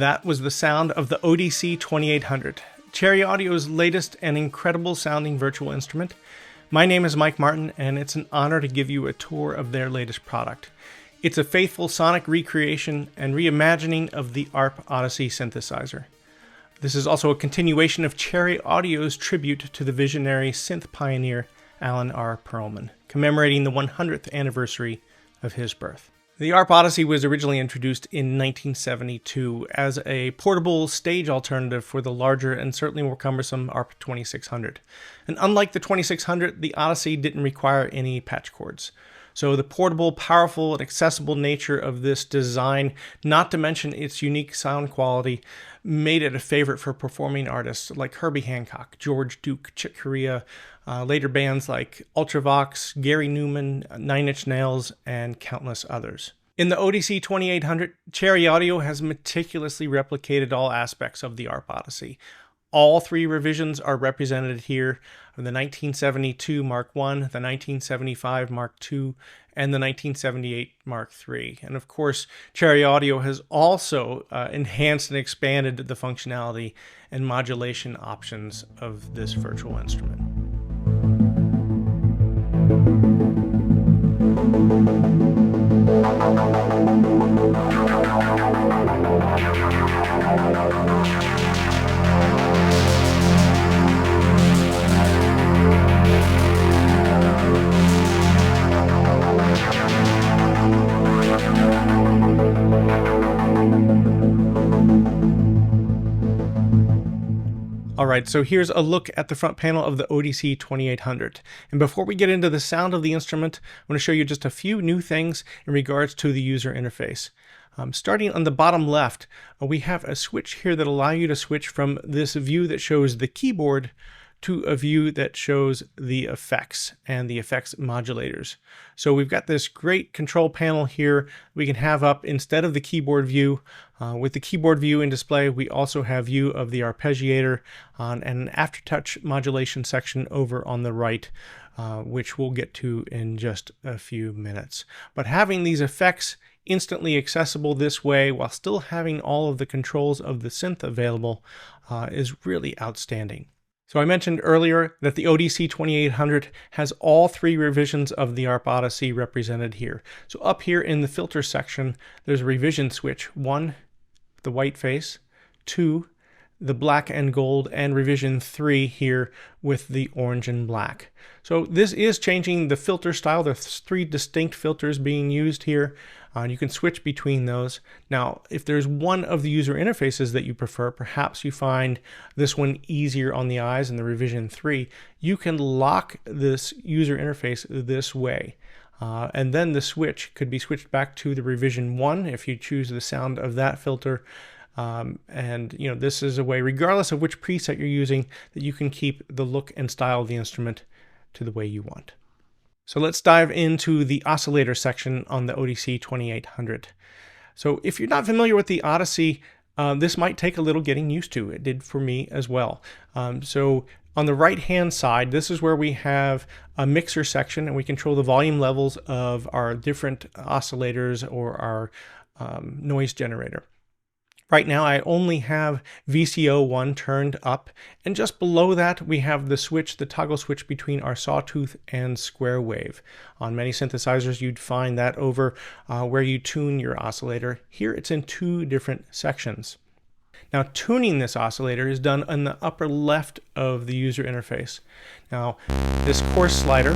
That was the sound of the ODC 2800, Cherry Audio's latest and incredible sounding virtual instrument. My name is Mike Martin, and it's an honor to give you a tour of their latest product. It's a faithful sonic recreation and reimagining of the ARP Odyssey synthesizer. This is also a continuation of Cherry Audio's tribute to the visionary synth pioneer Alan R. Pearlman, commemorating the 100th anniversary of his birth. The ARP Odyssey was originally introduced in 1972 as a portable stage alternative for the larger and certainly more cumbersome ARP 2600. And unlike the 2600, the Odyssey didn't require any patch cords. So the portable, powerful, and accessible nature of this design, not to mention its unique sound quality, made it a favorite for performing artists like Herbie Hancock, George Duke, Chick Corea, later bands like Ultravox, Gary Newman, Nine Inch Nails, and countless others. In the ODC 2800, Cherry Audio has meticulously replicated all aspects of the ARP Odyssey. All three revisions are represented here: the 1972 Mark I, the 1975 Mark II, and the 1978 Mark III. And of course, Cherry Audio has also enhanced and expanded the functionality and modulation options of this virtual instrument. Alright, so here's a look at the front panel of the ODC 2800. And before we get into the sound of the instrument, I want to show you just a few new things in regards to the user interface. Starting on the bottom left, we have a switch here that allows you to switch from this view that shows the keyboard to a view that shows the effects and the effects modulators. So we've got this great control panel here we can have up instead of the keyboard view. With the keyboard view in display, we also have view of the Arpeggiator and an Aftertouch modulation section over on the right, which we'll get to in just a few minutes. But having these effects instantly accessible this way while still having all of the controls of the synth available is really outstanding. So I mentioned earlier that the ODC 2800 has all three revisions of the ARP Odyssey represented here. So up here in the filter section, there's a revision switch. 1, the white face; 2, the black and gold; and revision 3 here with the orange and black. So this is changing the filter style. There's 3 distinct filters being used here. You can switch between those. Now, if there's one of the user interfaces that you prefer, perhaps you find this one easier on the eyes in the revision 3, you can lock this user interface this way. And then the switch could be switched back to the revision 1 if you choose the sound of that filter. And this is a way, regardless of which preset you're using, that you can keep the look and style of the instrument to the way you want. So let's dive into the oscillator section on the ODC 2800. So if you're not familiar with the Odyssey, this might take a little getting used to. It did for me as well. So on the right hand side, this is where we have a mixer section, and we control the volume levels of our different oscillators or our noise generator. Right now I only have VCO1 turned up, and just below that we have the switch, the toggle switch between our sawtooth and square wave. On many synthesizers you'd find that over where you tune your oscillator. Here it's in 2 different sections. Now, tuning this oscillator is done in the upper left of the user interface. Now, this coarse slider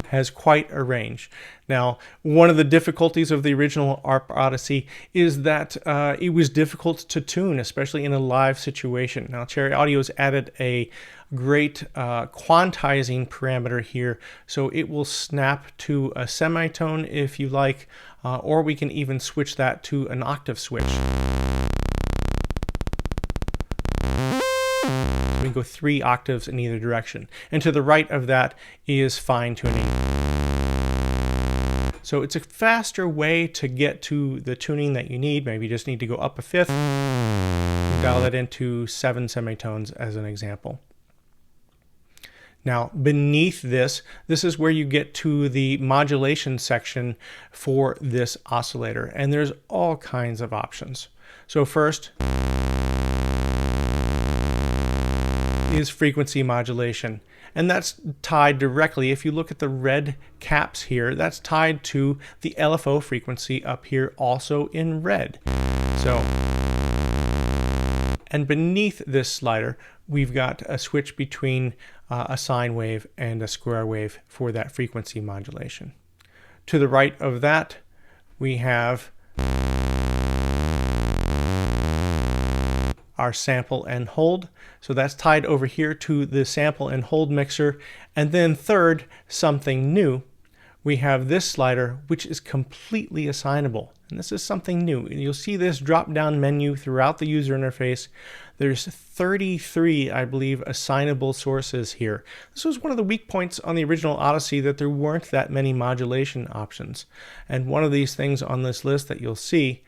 has quite a range. Now, one of the difficulties of the original ARP Odyssey is that it was difficult to tune, especially in a live situation. Now, Cherry Audio's added a great quantizing parameter here, so it will snap to a semitone if you like, or we can even switch that to an octave switch. We can go 3 octaves in either direction. And to the right of that is fine tuning. So it's a faster way to get to the tuning that you need. Maybe you just need to go up a fifth, dial that into 7 semitones as an example. Now, beneath this is where you get to the modulation section for this oscillator, and there's all kinds of options. So first is frequency modulation, and that's tied directly, if you look at the red caps here, that's tied to the LFO frequency up here, also in red. So, and beneath this slider, we've got a switch between a sine wave and a square wave for that frequency modulation. To the right of that, we have our sample and hold. So that's tied over here to the sample and hold mixer. And then third, something new, we have this slider, which is completely assignable. And this is something new. And you'll see this drop-down menu throughout the user interface. There's 33, I believe, assignable sources here. This was one of the weak points on the original Odyssey, that there weren't that many modulation options. And one of these things on this list that you'll see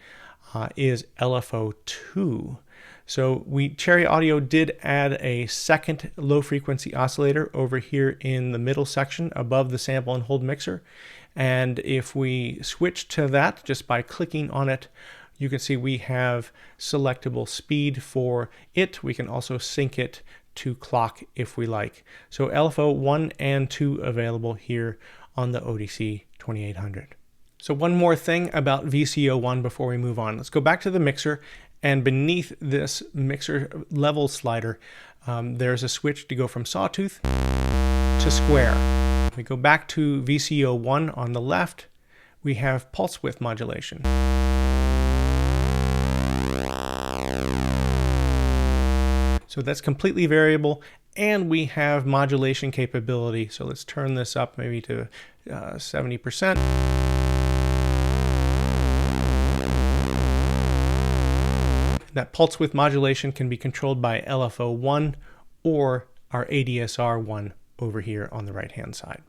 is LFO 2. So Cherry Audio did add a second low frequency oscillator over here in the middle section above the sample and hold mixer. And if we switch to that just by clicking on it, you can see we have selectable speed for it. We can also sync it to clock if we like. So LFO 1 and 2 available here on the Odyssey 2800. So one more thing about VCO1 before we move on. Let's go back to the mixer, and beneath this mixer level slider, there's a switch to go from sawtooth to square. We go back to VCO1 on the left, we have pulse width modulation. So that's completely variable, and we have modulation capability. So let's turn this up maybe to 70%. That pulse width modulation can be controlled by LFO 1 or our ADSR 1 over here on the right hand side.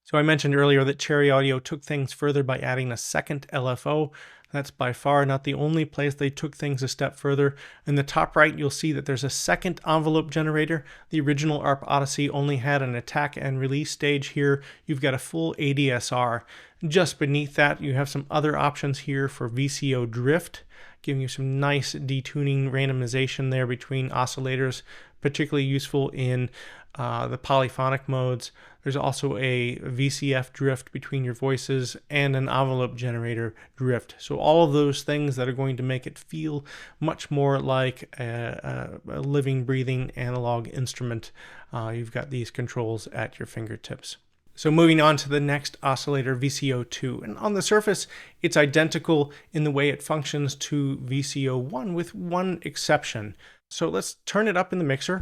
So I mentioned earlier that Cherry Audio took things further by adding a second LFO. That's by far not the only place they took things a step further. In the top right, you'll see that there's a second envelope generator. The original ARP Odyssey only had an attack and release stage. Here you've got a full ADSR. Just beneath that, you have some other options here for VCO drift, giving you some nice detuning randomization there between oscillators, particularly useful in the polyphonic modes. There's also a VCF drift between your voices and an envelope generator drift. So all of those things that are going to make it feel much more like a living, breathing analog instrument. You've got these controls at your fingertips. So moving on to the next oscillator, VCO2. And on the surface, it's identical in the way it functions to VCO1 with one exception. So let's turn it up in the mixer.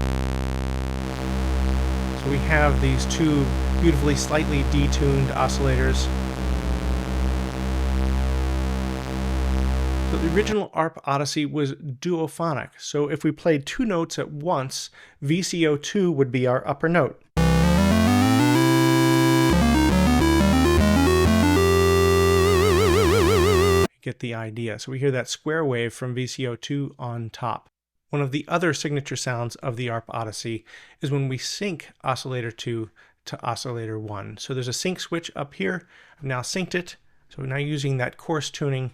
So we have these two beautifully slightly detuned oscillators. So the original ARP Odyssey was duophonic. So if we played two notes at once, VCO2 would be our upper note. Get the idea. So we hear that square wave from VCO2 on top. One of the other signature sounds of the ARP Odyssey is when we sync oscillator 2 to oscillator 1. So there's a sync switch up here. I've now synced it. So we're now using that coarse tuning.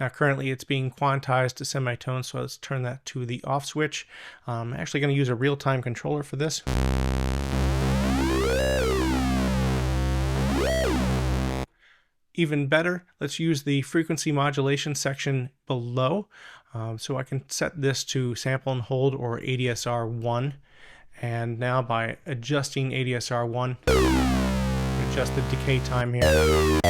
Now currently it's being quantized to semitones, so let's turn that to the off switch. I'm actually going to use a real-time controller for this. Even better, let's use the frequency modulation section below. So I can set this to sample and hold or ADSR 1. And now by adjusting ADSR 1, adjust the decay time here. I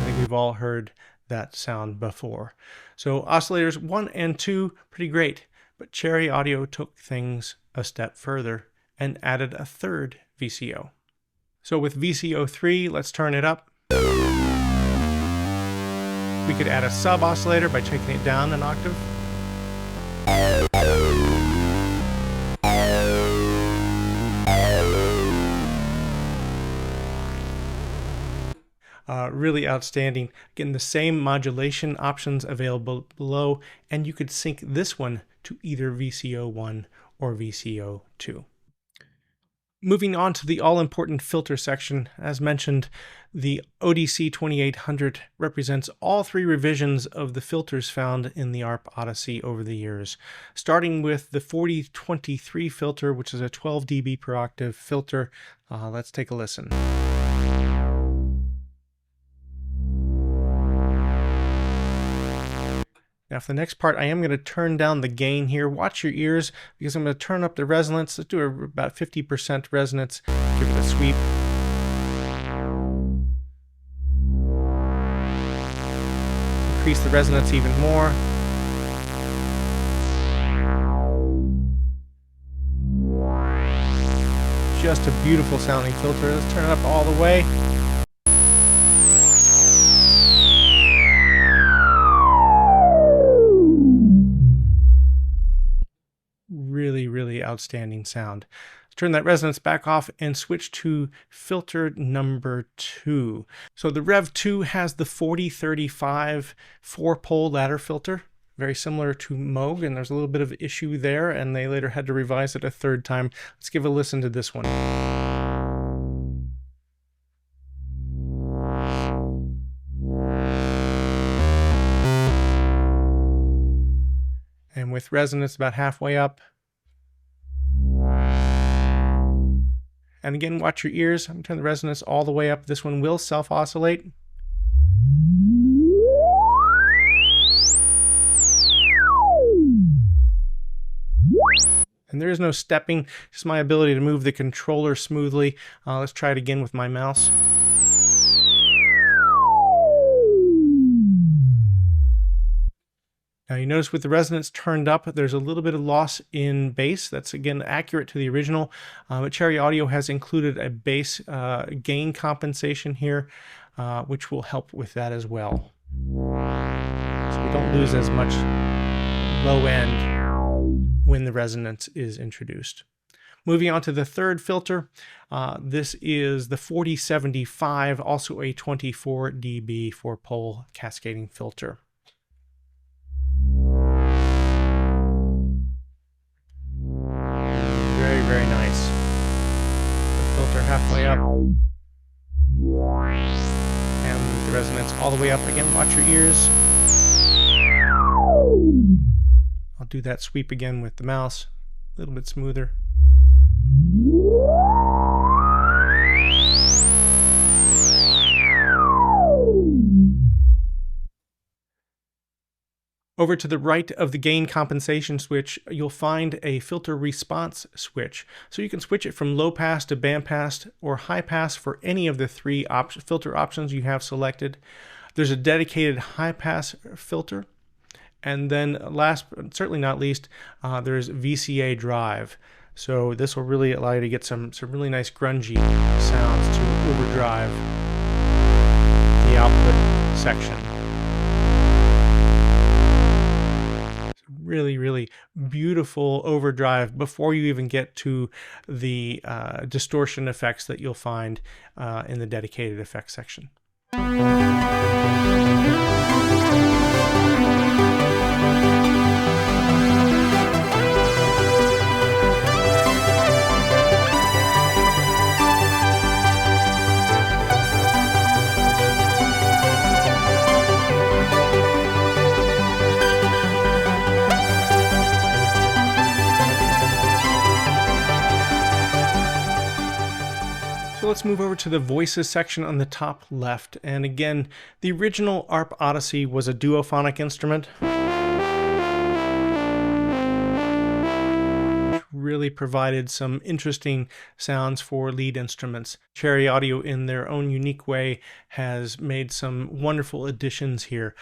think we've all heard that sound before. So oscillators 1 and 2, pretty great. But Cherry Audio took things a step further and added a third VCO. So with VCO3, let's turn it up. We could add a sub oscillator by taking it down an octave. Really outstanding. Again, the same modulation options available below, and you could sync this one to either VCO1 or VCO2. Moving on to the all-important filter section, as mentioned, the ODC 2800 represents all three revisions of the filters found in the ARP Odyssey over the years, starting with the 4023 filter, which is a 12 dB per octave filter. Let's take a listen. Now for the next part, I am going to turn down the gain here. Watch your ears, because I'm going to turn up the resonance. Let's do about 50% resonance. Give it a sweep. Increase the resonance even more. Just a beautiful sounding filter. Let's turn it up all the way. Really outstanding sound. Let's turn that resonance back off and switch to filter number 2. So the Rev 2 has the 4035 4-pole ladder filter, very similar to Moog, and there's a little bit of issue there, and they later had to revise it a third time. Let's give a listen to this one. And with resonance about halfway up. And again, watch your ears. I'm going to turn the resonance all the way up. This one will self-oscillate. And there is no stepping, just my ability to move the controller smoothly. Let's try it again with my mouse. Now you notice with the resonance turned up, there's a little bit of loss in bass. That's again accurate to the original, but Cherry Audio has included a bass gain compensation here, which will help with that as well. So we don't lose as much low end when the resonance is introduced. Moving on to the third filter, this is the 4075, also a 24 dB 4-pole cascading filter. Very nice. The filter halfway up. And the resonance all the way up. Again, watch your ears. I'll do that sweep again with the mouse. A little bit smoother. Over to the right of the gain compensation switch, you'll find a filter response switch. So you can switch it from low pass to band pass or high pass for any of the three filter options you have selected. There's a dedicated high pass filter. And then last but certainly not least, there's VCA drive. So this will really allow you to get some really nice grungy sounds to overdrive the output section. Really beautiful overdrive before you even get to the distortion effects that you'll find in the dedicated effects section. Let's move over to the voices section on the top left. And again, the original ARP Odyssey was a duophonic instrument. Really provided some interesting sounds for lead instruments. Cherry Audio, in their own unique way, has made some wonderful additions here.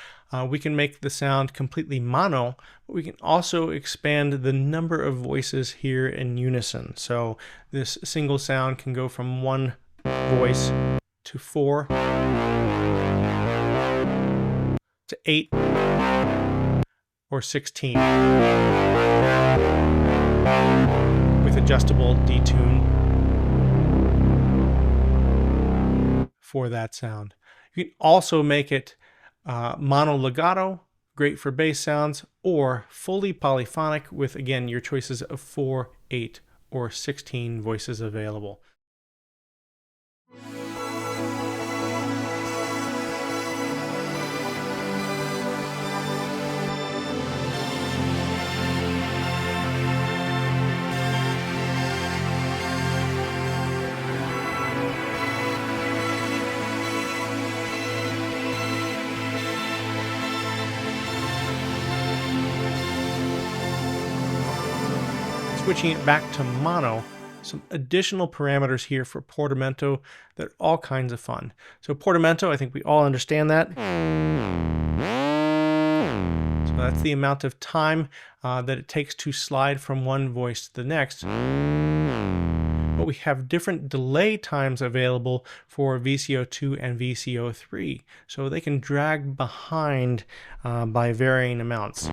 We can make the sound completely mono, but we can also expand the number of voices here in unison. So this single sound can go from one voice to 4 to 8 or 16 with adjustable detune for that sound. You can also make it mono legato, great for bass sounds, or fully polyphonic with, again, your choices of 4, 8, or 16 voices available. Switching it back to mono, some additional parameters here for Portamento that are all kinds of fun. So Portamento, I think we all understand that. So that's the amount of time that it takes to slide from one voice to the next. But we have different delay times available for VCO2 and VCO3, so they can drag behind by varying amounts.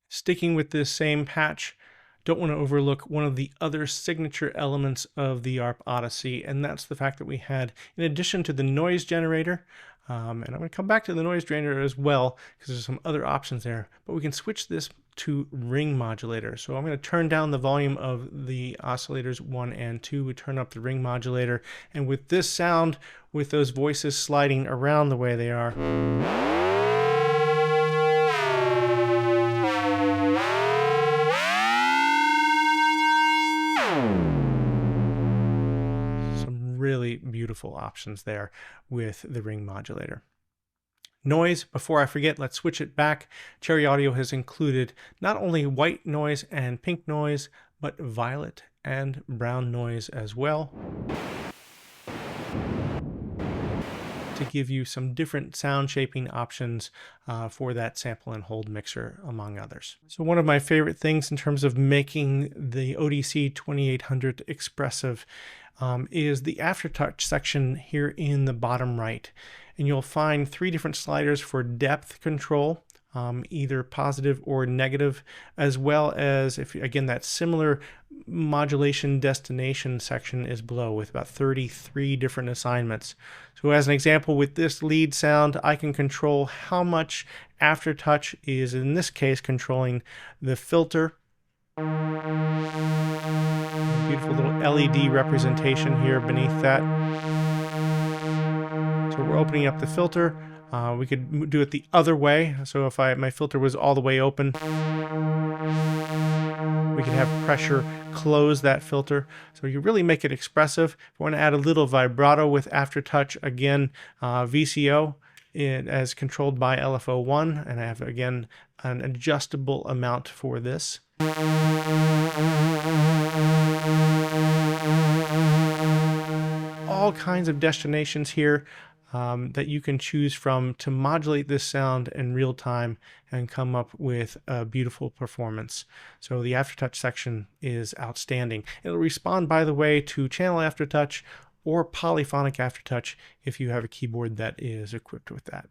Sticking with this same patch, don't want to overlook one of the other signature elements of the ARP Odyssey, and that's the fact that we had, in addition to the noise generator, and I'm going to come back to the noise generator as well, because there's some other options there, but we can switch this to ring modulator. So I'm going to turn down the volume of the oscillators 1 and 2, we turn up the ring modulator, and with this sound, with those voices sliding around the way they are, really beautiful options there with the ring modulator. Noise, before I forget, let's switch it back. Cherry Audio has included not only white noise and pink noise, but violet and brown noise as well, to give you some different sound shaping options for that sample and hold mixer, among others. So one of my favorite things in terms of making the ODC 2800 expressive is the Aftertouch section here in the bottom right. And you'll find 3 different sliders for depth control, either positive or negative, as well as, if again, that similar modulation destination section is below with about 33 different assignments. So as an example, with this lead sound, I can control how much Aftertouch is, in this case, controlling the filter. Beautiful little LED representation here beneath that. So we're opening up the filter. We could do it the other way. So if my filter was all the way open, we can have pressure close that filter. So you really make it expressive. If I want to add a little vibrato with Aftertouch, again, VCO as controlled by LFO1, and I have, again, an adjustable amount for this. All kinds of destinations here that you can choose from to modulate this sound in real time and come up with a beautiful performance. So the Aftertouch section is outstanding. It'll respond, by the way, to channel Aftertouch or polyphonic Aftertouch if you have a keyboard that is equipped with that.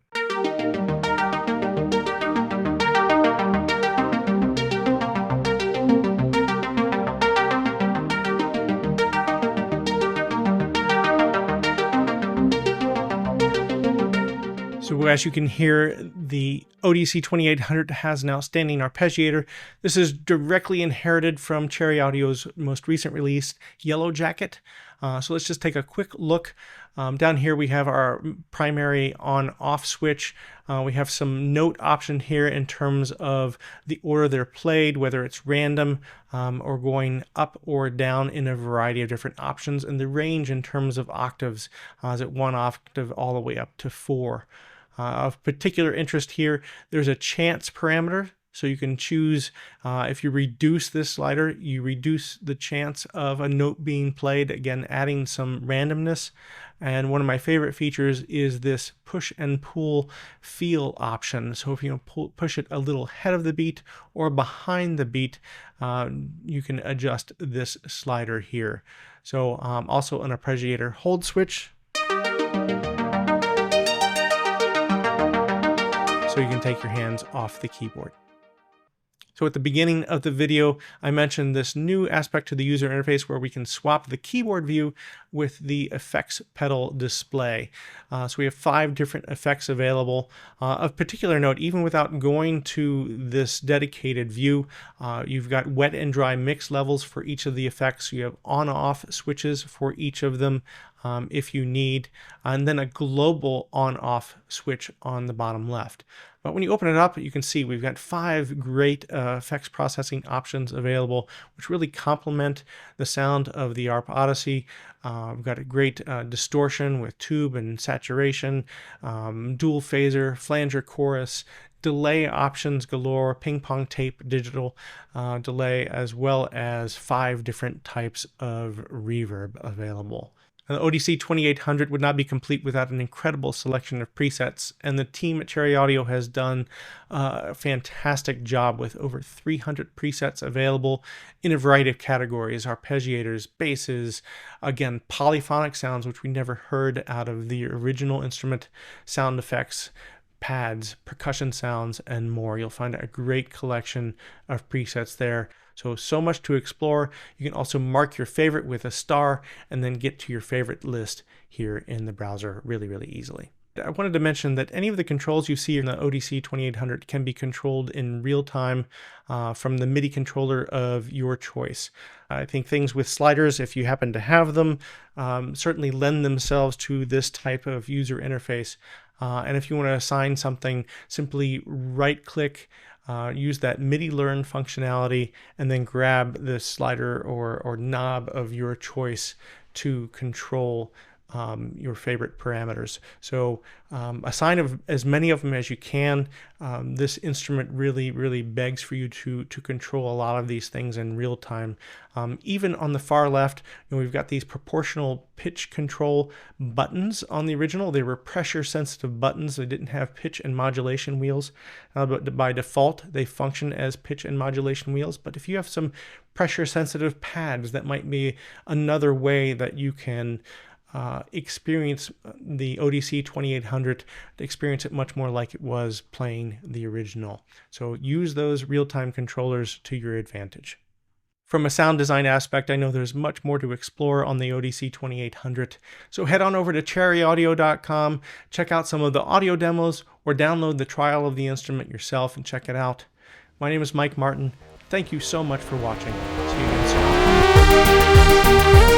So as you can hear, the ODC 2800 has an outstanding arpeggiator. This is directly inherited from Cherry Audio's most recent release, Yellow Jacket. So let's just take a quick look. Down here we have our primary on-off switch. We have some note option here in terms of the order they're played, whether it's random or going up or down in a variety of different options, and the range in terms of octaves, is it 1 octave all the way up to 4. Of particular interest here, there's a chance parameter. So you can choose, if you reduce this slider, you reduce the chance of a note being played, again, adding some randomness. And one of my favorite features is this push and pull feel option. So if you push it a little ahead of the beat or behind the beat, you can adjust this slider here. So also an arpeggiator hold switch. So you can take your hands off the keyboard. So at the beginning of the video, I mentioned this new aspect to the user interface where we can swap the keyboard view with the effects pedal display. So we have 5 different effects available. Of particular note, even without going to this dedicated view, you've got wet and dry mix levels for each of the effects. You have on-off switches for each of them if you need, and then a global on-off switch on the bottom left. But when you open it up, you can see we've got 5 great effects processing options available, which really complement the sound of the ARP Odyssey. We've got a great distortion with tube and saturation, dual phaser, flanger chorus, delay options galore, ping pong tape digital delay, as well as 5 different types of reverb available. The ODC 2800 would not be complete without an incredible selection of presets, and the team at Cherry Audio has done a fantastic job with over 300 presets available in a variety of categories: arpeggiators, basses, again, polyphonic sounds, which we never heard out of the original instrument, sound effects, pads, percussion sounds, and more. You'll find a great collection of presets there. So much to explore. You can also mark your favorite with a star and then get to your favorite list here in the browser really easily. I wanted to mention that any of the controls you see in the ODC 2800 can be controlled in real time from the MIDI controller of your choice. I think things with sliders, if you happen to have them, certainly lend themselves to this type of user interface. And if you want to assign something, simply right-click, use that MIDI learn functionality, and then grab the slider or knob of your choice to control your favorite parameters. So assign as many of them as you can. This instrument really begs for you to control a lot of these things in real time. Even on the far left, we've got these proportional pitch control buttons on the original. They were pressure sensitive buttons. They didn't have pitch and modulation wheels, but by default they function as pitch and modulation wheels. But if you have some pressure sensitive pads, that might be another way that you can experience the ODC 2800, to experience it much more like it was playing the original. So use those real-time controllers to your advantage. From a sound design aspect, I know there's much more to explore on the ODC 2800. So head on over to cherryaudio.com, check out some of the audio demos, or download the trial of the instrument yourself and check it out. My name is Mike Martin. Thank you so much for watching. See you again soon.